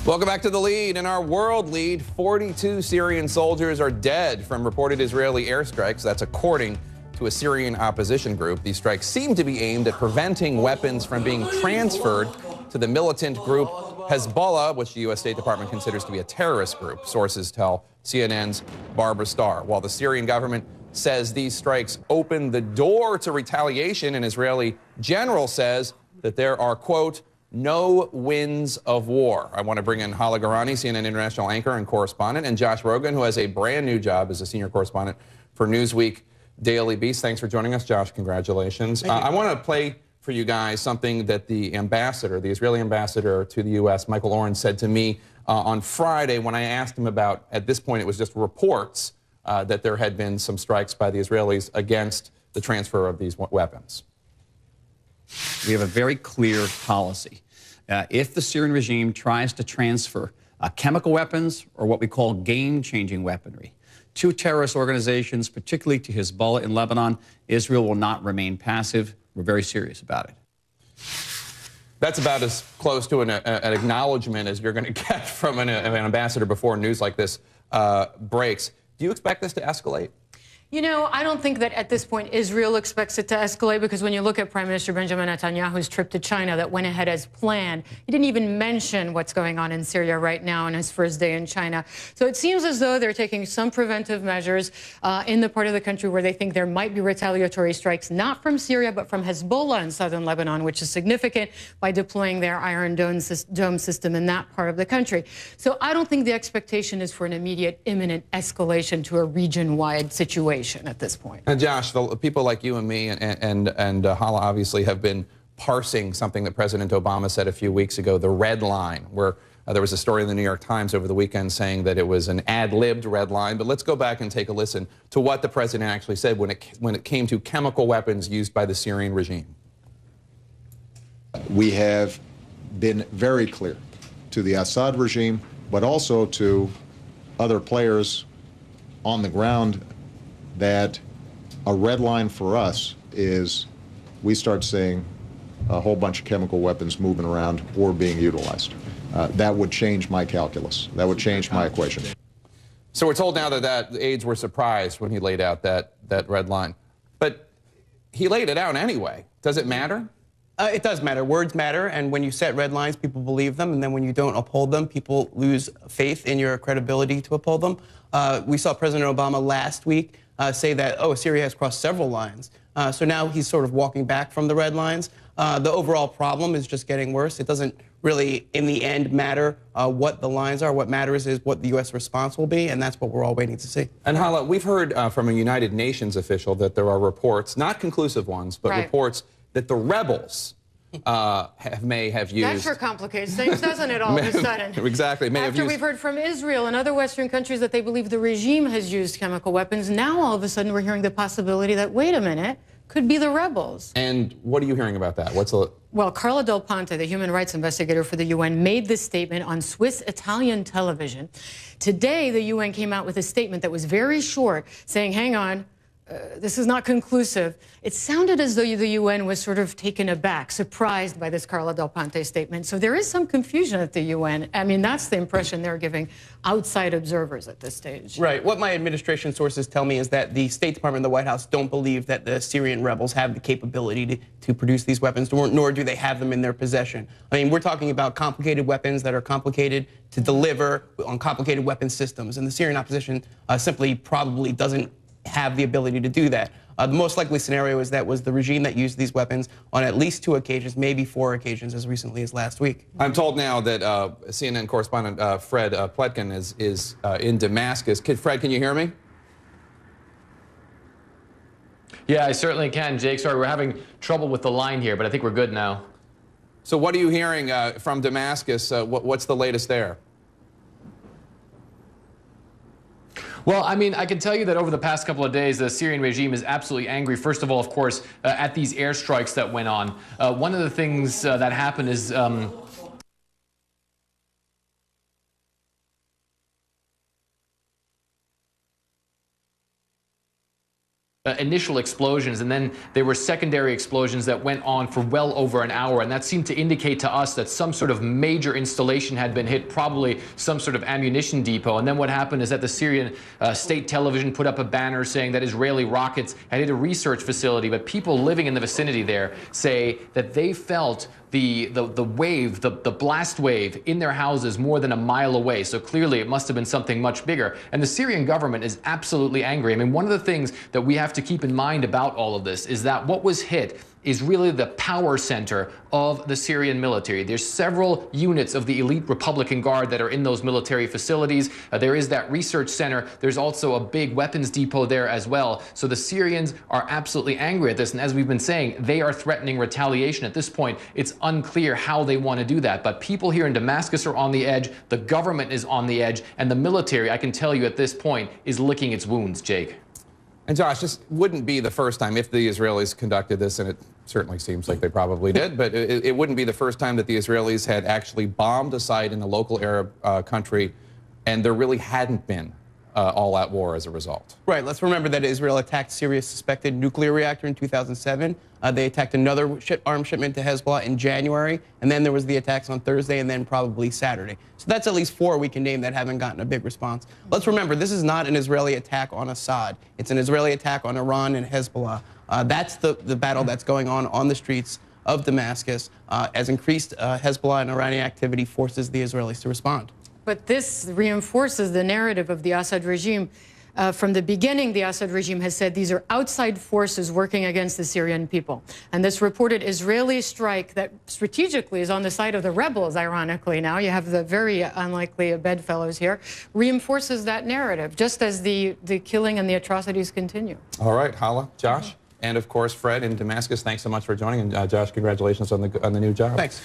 Welcome back to The Lead. In our world lead, 42 Syrian soldiers are dead from reported Israeli airstrikes. That's according to a Syrian opposition group. These strikes seem to be aimed at preventing weapons from being transferred to the militant group Hezbollah, which the U.S. State Department considers to be a terrorist group, sources tell CNN's Barbara Starr. While the Syrian government says these strikes open the door to retaliation, an Israeli general says that there are, quote, no winds of war. I want to bring in Hala Garani, CNN international anchor and correspondent, and Josh Rogan, who has a brand new job as a senior correspondent for Newsweek Daily Beast. Thanks for joining us, Josh. Congratulations. I want to play for you guys something that the ambassador, the Israeli ambassador to the U.S., Michael Oren, said to me on Friday when I asked him about, at this point it was just reports that there had been some strikes by the Israelis against the transfer of these weapons. We have a very clear policy. If the Syrian regime tries to transfer chemical weapons or what we call game-changing weaponry to terrorist organizations, particularly to Hezbollah in Lebanon, Israel will not remain passive. We're very serious about it. That's about as close to an acknowledgement as you're going to get from an ambassador before news like this breaks. Do you expect this to escalate? You know, I don't think that at this point Israel expects it to escalate, because when you look at Prime Minister Benjamin Netanyahu's trip to China that went ahead as planned, he didn't even mention what's going on in Syria right now on his first day in China. So it seems as though they're taking some preventive measures in the part of the country where they think there might be retaliatory strikes, not from Syria, but from Hezbollah in southern Lebanon, which is significant, by deploying their Iron Dome system in that part of the country. So I don't think the expectation is for an immediate, imminent escalation to a region-wide situation at this point. And Josh, the people like you and me and Hala obviously have been parsing something that President Obama said a few weeks ago, the red line, where there was a story in the New York Times over the weekend saying that it was an ad-libbed red line. But let's go back and take a listen to what the president actually said when it came to chemical weapons used by the Syrian regime. We have been very clear to the Assad regime, but also to other players on the ground, that a red line for us is we start seeing a whole bunch of chemical weapons moving around or being utilized. That would change my calculus. That would change my equation. So we're told now that the aides were surprised when he laid out that red line. But he laid it out anyway. Does it matter? It does matter. Words matter, and when you set red lines, people believe them, and then when you don't uphold them, people lose faith in your credibility to uphold them. We saw President Obama last week say that, oh, Syria has crossed several lines. So now he's sort of walking back from the red lines. The overall problem is just getting worse. It doesn't really, in the end, matter what the lines are. What matters is what the U.S. response will be, and that's what we're all waiting to see. And Hala, we've heard from a United Nations official that there are reports, not conclusive ones, but reports that the rebels may have used... That sure complicates things, doesn't it, all of a sudden? Exactly. After we've heard from Israel and other Western countries that they believe the regime has used chemical weapons, now all of a sudden we're hearing the possibility that, wait a minute, could be the rebels. And what are you hearing about that? Well, Carla Del Ponte, the human rights investigator for the UN, made this statement on Swiss-Italian television. Today, the UN came out with a statement that was very short, saying, hang on, this is not conclusive. It sounded as though the UN was sort of taken aback, surprised by this Carla Del Ponte statement. So there is some confusion at the UN. I mean, that's the impression they're giving outside observers at this stage. Right. What my administration sources tell me is that the State Department and the White House don't believe that the Syrian rebels have the capability to produce these weapons, nor do they have them in their possession. I mean, we're talking about complicated weapons that are complicated to deliver on complicated weapon systems, and the Syrian opposition simply probably doesn't have the ability to do that. The most likely scenario is that was the regime that used these weapons on at least 2 occasions, maybe 4 occasions, as recently as last week. I'm told now that CNN correspondent Fred Pletkin is in Damascus. Fred, can you hear me? Yeah, I certainly can, Jake. Sorry, we're having trouble with the line here, but I think we're good now. So what are you hearing from Damascus? What's the latest there? Well, I mean, I can tell you that over the past couple of days, the Syrian regime is absolutely angry. First of all, of course, at these airstrikes that went on. One of the things that happened is initial explosions, and then there were secondary explosions that went on for well over an hour, and that seemed to indicate to us that some sort of major installation had been hit, probably some sort of ammunition depot. And then what happened is that the Syrian state television put up a banner saying that Israeli rockets had hit a research facility, but people living in the vicinity there say that they felt the wave, the blast wave in their houses more than a mile away. So clearly it must have been something much bigger. And the Syrian government is absolutely angry. I mean, one of the things that we have to keep in mind about all of this is that what was hit is really the power center of the Syrian military. There's several units of the elite Republican Guard that are in those military facilities. There is that research center. There's also a big weapons depot there as well. So the Syrians are absolutely angry at this. And as we've been saying, they are threatening retaliation. At this point, it's unclear how they want to do that. But people here in Damascus are on the edge. The government is on the edge. And the military, I can tell you at this point, is licking its wounds, Jake. And Josh, this wouldn't be the first time if the Israelis conducted this, and it certainly seems like they probably did, but it wouldn't be the first time that the Israelis had actually bombed a site in a local Arab country, and there really hadn't been all-out war as a result. Right. Let's remember that Israel attacked Syria's suspected nuclear reactor in 2007. They attacked another arms shipment to Hezbollah in January, and then there was the attacks on Thursday and then probably Saturday. So that's at least 4 we can name that haven't gotten a big response. Let's remember, this is not an Israeli attack on Assad. It's an Israeli attack on Iran and Hezbollah. That's the battle that's going on the streets of Damascus as increased Hezbollah and Iranian activity forces the Israelis to respond. But this reinforces the narrative of the Assad regime. From the beginning, the Assad regime has said these are outside forces working against the Syrian people. And this reported Israeli strike that strategically is on the side of the rebels, ironically now, you have the very unlikely bedfellows here, reinforces that narrative, just as the killing and the atrocities continue. All right, Hala, Josh, and of course, Fred in Damascus, thanks so much for joining. And Josh, congratulations on the new job. Thanks.